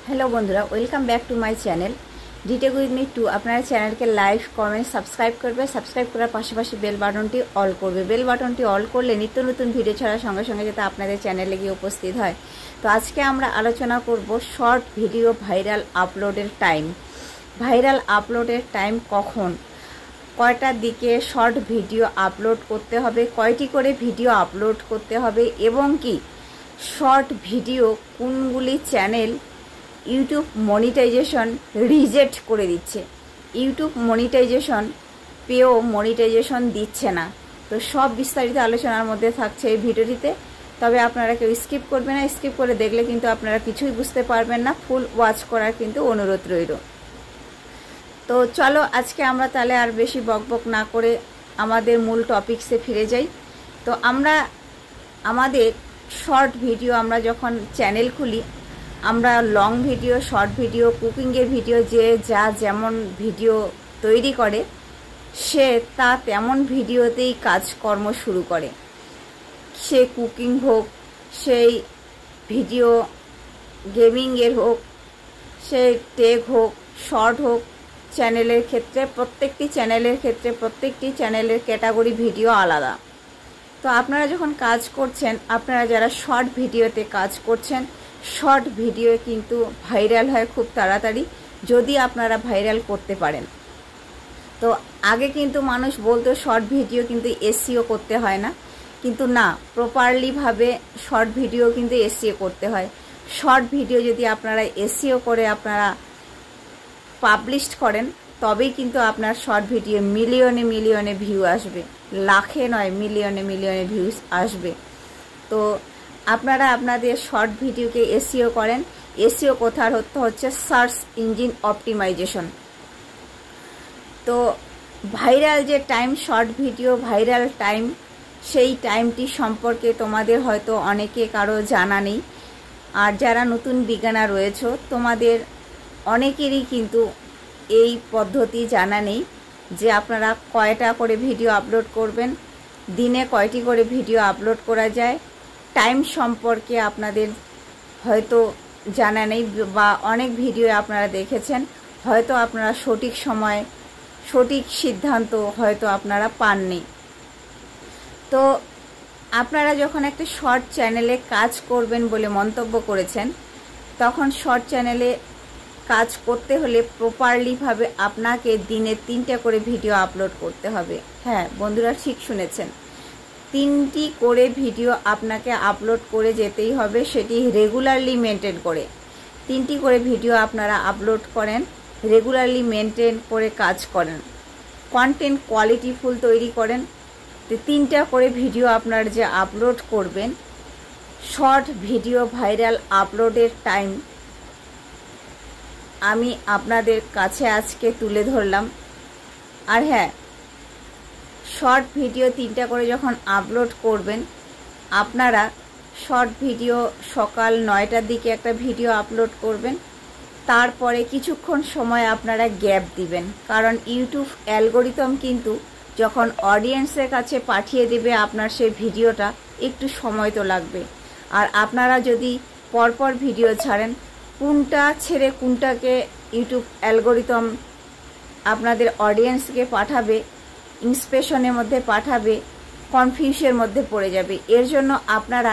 Hello बंधुरा welcome back to my channel डिटेक with me टू अपना चैनल के लाइक कमेंट सब्सक्राइब करबे सब्सक्राइब करार पाशापाशी बेल बाटनटी अल करबे बेल बाटनटी अल करले नित्य नतून भिडियो छाड़ार संगे संगे जाते आपनादेर चैनेले गिये उपस्थित हय। तो आज के आमरा आलोचना करब शर्ट भिडियो भाइराल आपलोडेर टाइम कखन कयटार दिके शर्ट भिडियो आपलोड करते हबे कयटी करे भिडियो आपलोड करते हबे एबं कि शर्ट भिडियो कोनगुली चैनल यूट्यूब मनिटाइजेशन रिजेक्ट करे दिच्छे यूट्यूब मनिटाइजेशन पेओ मनिटाइजेशन दिच्छे ना। तो सब विस्तारित आलोचनार मध्य थाकछे এই ভিডিওটিতে। তবে আপনারা কেউ স্কিপ করবেন না, স্কিপ করে দেখলে কিন্তু আপনারা কিছুই বুঝতে পারবেন না। ফুল ওয়াচ করার কিন্তু অনুরোধ রইল। তো চলো আজকে আমরা তাহলে আর বেশি বকবক না করে আমাদের মূল টপিকসে ফিরে যাই। তো আমরা আমাদের শর্ট ভিডিও আমরা যখন চ্যানেল খুলি আমরা লং ভিডিও শর্ট ভিডিও কুকিংয়ের ভিডিও যে যা যেমন ভিডিও তৈরি করে সে তা তেমন ভিডিওতেই কাজকর্ম শুরু করে। সে কুকিং হোক, সেই ভিডিও গেমিংয়ের হোক, সে টেক হোক, শর্ট হোক, চ্যানেলের ক্ষেত্রে প্রত্যেকটি চ্যানেলের ক্যাটাগরি ভিডিও আলাদা। তো আপনারা যখন কাজ করছেন, আপনারা যারা শর্ট ভিডিওতে কাজ করছেন, শর্ট ভিডিও কিন্তু ভাইরাল হয় খুব তাড়াতাড়ি যদি আপনারা ভাইরাল করতে পারেন। তো আগে কিন্তু মানুষ বলতো শর্ট ভিডিও কিন্তু এসইও করতে হয় না, কিন্তু না, প্রপারলি ভাবে শর্ট ভিডিও কিন্তু এসইও করতে হয়। শর্ট ভিডিও যদি আপনারা এসইও করে আপনারা পাবলিশ করেন তবেই কিন্তু আপনার শর্ট ভিডিও মিলিয়নে মিলিয়নে ভিউ আসবে, লাখে নয় মিলিয়নে মিলিয়নে ভিউজ আসবে। তো আপনারা আপনাদের শর্ট ভিডিওকে এসইও করেন। এসইও কোথার হচ্ছে সার্চ ইঞ্জিন অপটিমাইজেশন। তো ভাইরাল যে time short video viral time সেই টাইমটি সম্পর্কে তোমাদের হয়তো অনেকে কারো জানা নেই। আর যারা নতুন বিজ্ঞানা রয়েছে তোমাদের অনেকেরই কিন্তু এই পদ্ধতি জানা নেই যে আপনারা কয়টা করে ভিডিও আপলোড করবেন, দিনে কয়টি করে ভিডিও আপলোড করা যায়, টাইম সম্পর্কে আপনাদের হয়তো জানা নেই বা অনেক ভিডিও আপনারা দেখেছেন হয়তো আপনারা সঠিক সময় সঠিক সিদ্ধান্ত হয়তো আপনারা পাননি। তো আপনারা যখন একটা শর্ট চ্যানেলে কাজ করবেন বলে মন্তব্য করেছেন তখন শর্ট চ্যানেলে কাজ করতে হলে প্রপারলিভাবে আপনাকে দিনে 3টা করে ভিডিও আপলোড করতে হবে। হ্যাঁ বন্ধুরা, ঠিক শুনেছেন, 3টি করে ভিডিও আপনাকে আপলোড করে যেতেই হবে, সেটি রেগুলারলি মেনটেন করে। 3টি করে ভিডিও আপনারা আপলোড করেন, রেগুলারলি মেনটেন করে কাজ করেন, কন্টেন্ট কোয়ালিটিফুল তৈরি করেন। তো 3টা করে ভিডিও আপনারা যে আপলোড করবেন, শর্ট ভিডিও ভাইরাল আপলোডের টাইম আমি আপনাদের কাছে আজকে তুলে ধরলাম। আর হ্যাঁ, শর্ট ভিডিও 3টা করে যখন আপলোড করবেন আপনারা শর্ট ভিডিও সকাল 9টার দিকে একটা ভিডিও আপলোড করবেন, তারপরে কিছুক্ষণ সময় আপনারা গ্যাপ দিবেন, কারণ ইউটিউব অ্যালগোরিদম কিন্তু যখন অডিয়েন্সের কাছে পাঠিয়ে দেবে আপনার সেই ভিডিওটা একটু সময় তো লাগবে। আর আপনারা যদি পরপর ভিডিও ছাড়েন কোনটা ছেড়ে কোনটাকে ইউটিউব অ্যালগোরিদম আপনাদের অডিয়েন্সকে পাঠাবে, ইন্সপেশনের মধ্যে পাঠাবে, কনফিউশনের মধ্যে পড়ে যাবে। এর জন্য আপনারা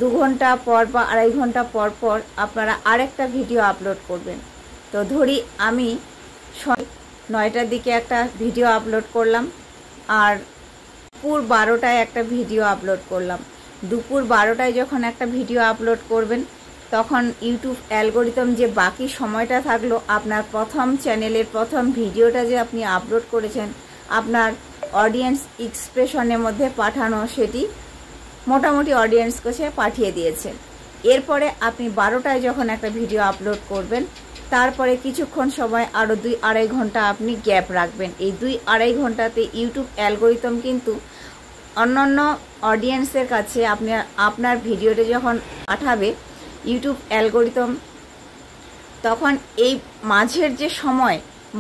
2 ঘন্টা পর বা 2.5 ঘন্টা পর পর আপনারা আরেকটা ভিডিও আপলোড করবেন। তো ধরি আমি 9টার দিকে একটা ভিডিও আপলোড করলাম আর দুপুর 12টায় একটা ভিডিও আপলোড করলাম। দুপুর 12টায় যখন একটা ভিডিও আপলোড করবেন তখন ইউটিউব অ্যালগোরিদম যে বাকি সময়টা থাকলো আপনার প্রথম চ্যানেলের প্রথম ভিডিওটা যে আপনি আপলোড করেছেন আপনার অডিয়েন্স এক্সপ্রেশনের মধ্যে পাঠানো সেটি মোটামুটি অডিয়েন্স কাছে পাঠিয়ে দিয়েছে। এরপরে আপনি 12টায় যখন একটা ভিডিও আপলোড করবেন তারপরে কিছুক্ষণ সময় আরও 2-2.5 ঘন্টা আপনি গ্যাপ রাখবেন। এই 2-2.5 ঘন্টাতে ইউটিউব অ্যালগোরিদম কিন্তু অন্যান্য অডিয়েন্সের কাছে আপনার ভিডিওটা যখন পাঠাবে ইউটিউব অ্যালগোরিদম তখন এই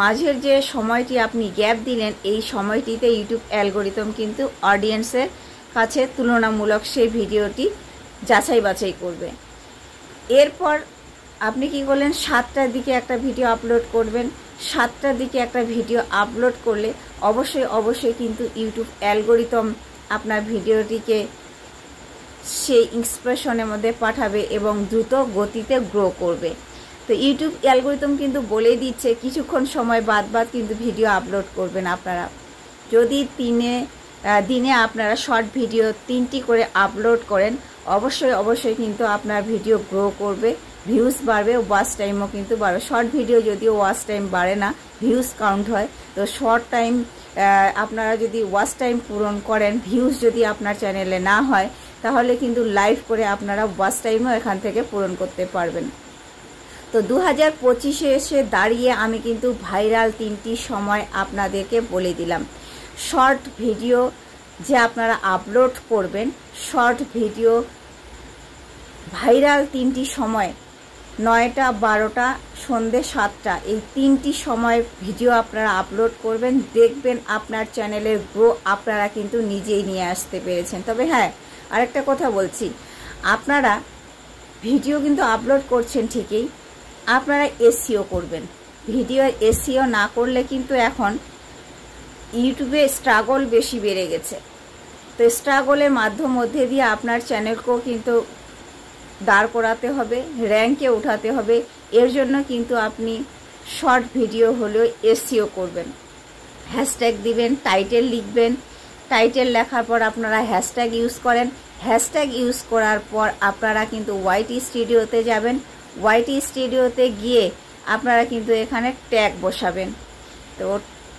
মাঝের যে সময়টি আপনি গ্যাপ দিলেন এই সময়টিতে ইউটিউব অ্যালগোরিদম কিন্তু অডিয়েন্সের কাছে তুলনামূলক সেই ভিডিওটি যাচাই বাছাই করবে। এরপর আপনি কি করলেন 7টার দিকে একটা ভিডিও আপলোড করবেন। 7টার দিকে একটা ভিডিও আপলোড করলে অবশ্যই কিন্তু ইউটিউব অ্যালগোরিদম আপনার ভিডিওটিকে সেই এক্সপ্রেশনের মধ্যে পাঠাবে এবং দ্রুত গতিতে গ্রো করবে। তো ইউটিউব অ্যালগোরিদম কিন্তু বলে দিচ্ছে কিছুক্ষণ সময় বাদ কিন্তু ভিডিও আপলোড করবেন আপনারা। যদি দিনে আপনারা শর্ট ভিডিও 3টি করে আপলোড করেন অবশ্যই কিন্তু আপনার ভিডিও গ্রো করবে, ভিউজ বাড়বে, ওয়াচ টাইমও কিন্তু বাড়বে। শর্ট ভিডিও যদিও ওয়াচ টাইম বাড়ে না, ভিউজ কাউন্ট হয়। তো শর্ট টাইম আপনারা যদি ওয়াচ টাইম পূরণ করেন, ভিউজ যদি আপনার চ্যানেলে না হয় তাহলে কিন্তু লাইভ করে আপনারা ওয়াচ টাইমও এখান থেকে পূরণ করতে পারবেন। তো 2025-এ এসে দাঁড়িয়ে আমি কিন্তু ভাইরাল 3টি সময় আপনাদেরকে বলে দিলাম। শর্ট ভিডিও যে আপনারা আপলোড করবেন, শর্ট ভিডিও ভাইরাল 3টি সময় 9টা, 12টা, সন্ধ্যে 7টা, এই 3টি সময় ভিডিও আপনারা আপলোড করবেন। দেখবেন আপনার চ্যানেলের গ্রো আপনারা কিন্তু নিজেই নিয়ে আসতে পেরেছেন। তবে হ্যাঁ, আরেকটা কথা বলছি, আপনারা ভিডিও কিন্তু আপলোড করছেন ঠিকই, আপনারা এসইও করবেন। ভিডিও এসইও না করলে কিন্তু এখন ইউটিউবে স্ট্রাগল বেশি বেড়ে গেছে। তো স্ট্রাগলের মধ্যে দিয়ে আপনার চ্যানেলকেও কিন্তু দাঁড় করাতে হবে, র্যাঙ্কে উঠাতে হবে। এর জন্য কিন্তু আপনি শর্ট ভিডিও হলেও এসইও করবেন, হ্যাশট্যাগ দিবেন, টাইটেল লিখবেন। টাইটেল লেখার পর আপনারা হ্যাশট্যাগ ইউজ করেন। হ্যাশট্যাগ ইউজ করার পর আপনারা কিন্তু ওয়াইটি স্টুডিওতে যাবেন। ওয়াইটি স্টুডিওতে গিয়ে আপনারা কিন্তু এখানে ট্যাগ বসাবেন। তো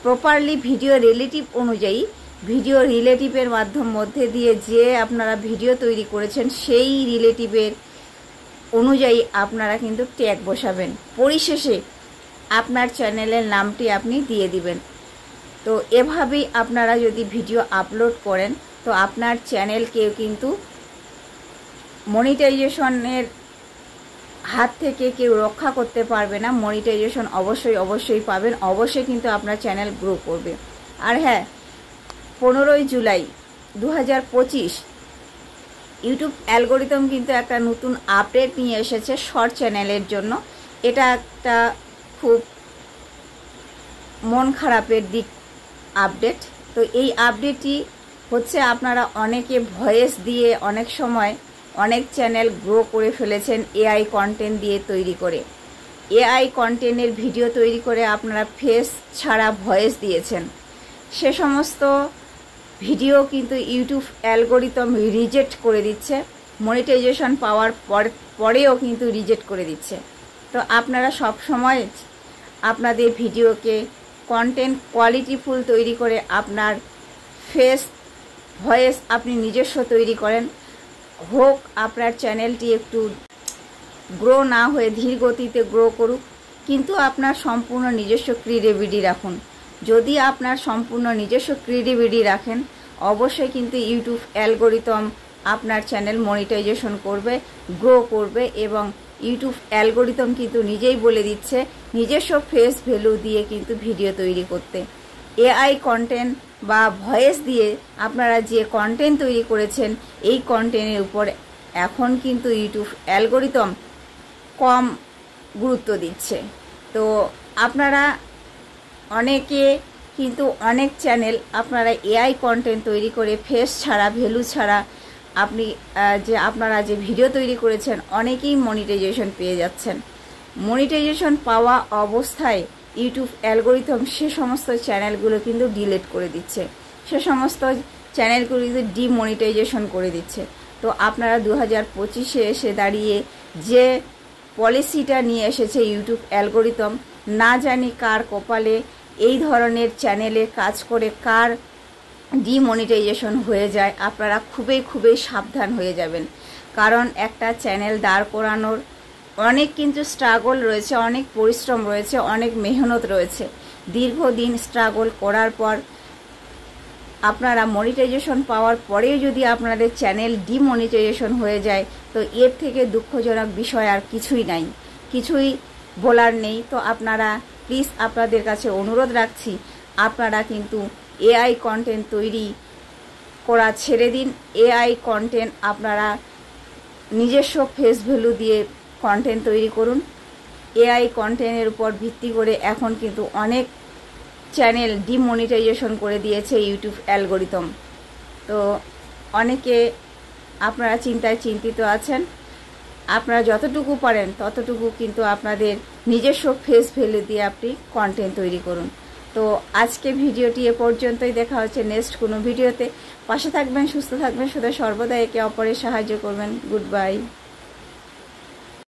প্রপারলি ভিডিও রিলেটিভ অনুযায়ী, ভিডিও রিলেটিভের মধ্যে দিয়ে যে আপনারা ভিডিও তৈরি করেছেন সেই রিলেটিভের অনুযায়ী আপনারা কিন্তু ট্যাগ বসাবেন। পরিশেষে আপনার চ্যানেলের নামটি আপনি দিয়ে দিবেন। তো এভাবেই আপনারা যদি ভিডিও আপলোড করেন তো আপনার চ্যানেলকেও কিন্তু মনিটাইজেশনের হাত থেকে কেউ রক্ষা করতে পারবে না। মনিটাইজেশন অবশ্যই পাবেন, অবশ্যই কিন্তু আপনার চ্যানেল গ্রো করবে। আর হ্যাঁ, 15ই জুলাই 2025 ইউটিউব অ্যালগোরিদম কিন্তু একটা নতুন আপডেট নিয়ে এসেছে শর্ট চ্যানেলের জন্য। এটা একটা খুব মন খারাপের দিক আপডেট। তো এই আপডেটটি হচ্ছে, আপনারা অনেকে ভয়েস দিয়ে অনেক সময় অনেক চ্যানেল গ্রো করে ফেলেছেন এআই কন্টেন্ট দিয়ে তৈরি করে। এআই কন্টেন্টের ভিডিও তৈরি করে আপনারা ফেস ছাড়া ভয়েস দিয়েছেন। সে সমস্ত ভিডিও কিন্তু ইউটিউব অ্যালগোরিদম রিজেক্ট করে দিচ্ছে, মনিটাইজেশন পাওয়ার পরেও কিন্তু রিজেক্ট করে দিচ্ছে। তো আপনারা সব সময় আপনাদের ভিডিওকে কন্টেন্ট কোয়ালিটিফুল তৈরি করে আপনার ফেস, ভয়েস আপনি নিজস্ব তৈরি করেন। হোক আপনার চ্যানেলটি একটু গ্রো না হয়ে ধীর গতিতে গ্রো করুক, কিন্তু আপনার সম্পূর্ণ নিজস্ব ক্রিয়েটিভিটি রাখুন। যদি আপনার সম্পূর্ণ নিজস্ব ক্রিয়েটিভিটি রাখেন অবশ্যই কিন্তু ইউটিউব অ্যালগোরিদম আপনার চ্যানেল মনিটাইজেশন করবে, গ্রো করবে। এবং ইউটিউব অ্যালগোরিদম কিন্তু নিজেই বলে দিচ্ছে নিজস্ব ফেস ভ্যালু দিয়ে কিন্তু ভিডিও তৈরি করতে। এআই কন্টেন্ট বা ভয়েস দিয়ে আপনারা যে কন্টেন্ট তৈরি করেছেন এই কন্টেন্টের উপর এখন কিন্তু ইউটিউব অ্যালগোরিদম কম গুরুত্ব দিচ্ছে। তো আপনারা অনেকে কিন্তু অনেক চ্যানেল আপনারা এআই কন্টেন্ট তৈরি করে ফেস ছাড়া, ভ্যালু ছাড়া আপনারা যে ভিডিও তৈরি করেছেন অনেকেই মনিটাইজেশন পেয়ে যাচ্ছেন। মনিটাইজেশন পাওয়া অবস্থায় ইউটিউব অ্যালগোরিদম সে সমস্ত চ্যানেলগুলো কিন্তু ডিলিট করে দিচ্ছে, সে সমস্ত চ্যানেলগুলো কিন্তু ডিমনিটাইজেশন করে দিচ্ছে। তো আপনারা 2025-এ এসে দাঁড়িয়ে যে পলিসিটা নিয়ে এসেছে ইউটিউব অ্যালগোরিদম, না জানি কার কপালে এই ধরনের চ্যানেলে কাজ করে কার ডিমনিটাইজেশন হয়ে যায়। আপনারা খুবই সাবধান হয়ে যাবেন, কারণ একটা চ্যানেল দাঁড় করানোর অনেক কিন্তু স্ট্রাগল রয়েছে, অনেক পরিশ্রম রয়েছে, অনেক মেহনত রয়েছে। দীর্ঘদিন স্ট্রাগল করার পর আপনারা মনিটাইজেশন পাওয়ার পরেও যদি আপনাদের চ্যানেল ডিমনিটাইজেশন হয়ে যায় তো এর থেকে দুঃখজনক বিষয় আর কিছুই নাই, কিছুই বলার নেই। তো আপনারা প্লিজ আপনাদের কাছে অনুরোধ রাখছি, আপনারা কিন্তু এআই কন্টেন্ট তৈরি করা ছেড়ে দিন। এআই কন্টেন্ট আপনারা নিজস্ব ফেস ভ্যালু দিয়ে কন্টেন্ট তৈরি করুন। এআই কন্টেন্টের উপর ভিত্তি করে এখন কিন্তু অনেক চ্যানেল ডিমনিটাইজেশন করে দিয়েছে ইউটিউব অ্যালগোরিদম। তো অনেকে আপনারা চিন্তিত আছেন। আপনারা যতটুকু পারেন ততটুকু কিন্তু আপনাদের নিজস্ব ফেস ভ্যালু দিয়ে আপনি কন্টেন্ট তৈরি করুন। তো আজকে ভিডিওটি এ পর্যন্তই। দেখা হচ্ছে নেক্সট কোনো ভিডিওতে। পাশে থাকবেন, সুস্থ থাকবেন, সদা সর্বদা একে অপরের সাহায্য করবেন। Good bye.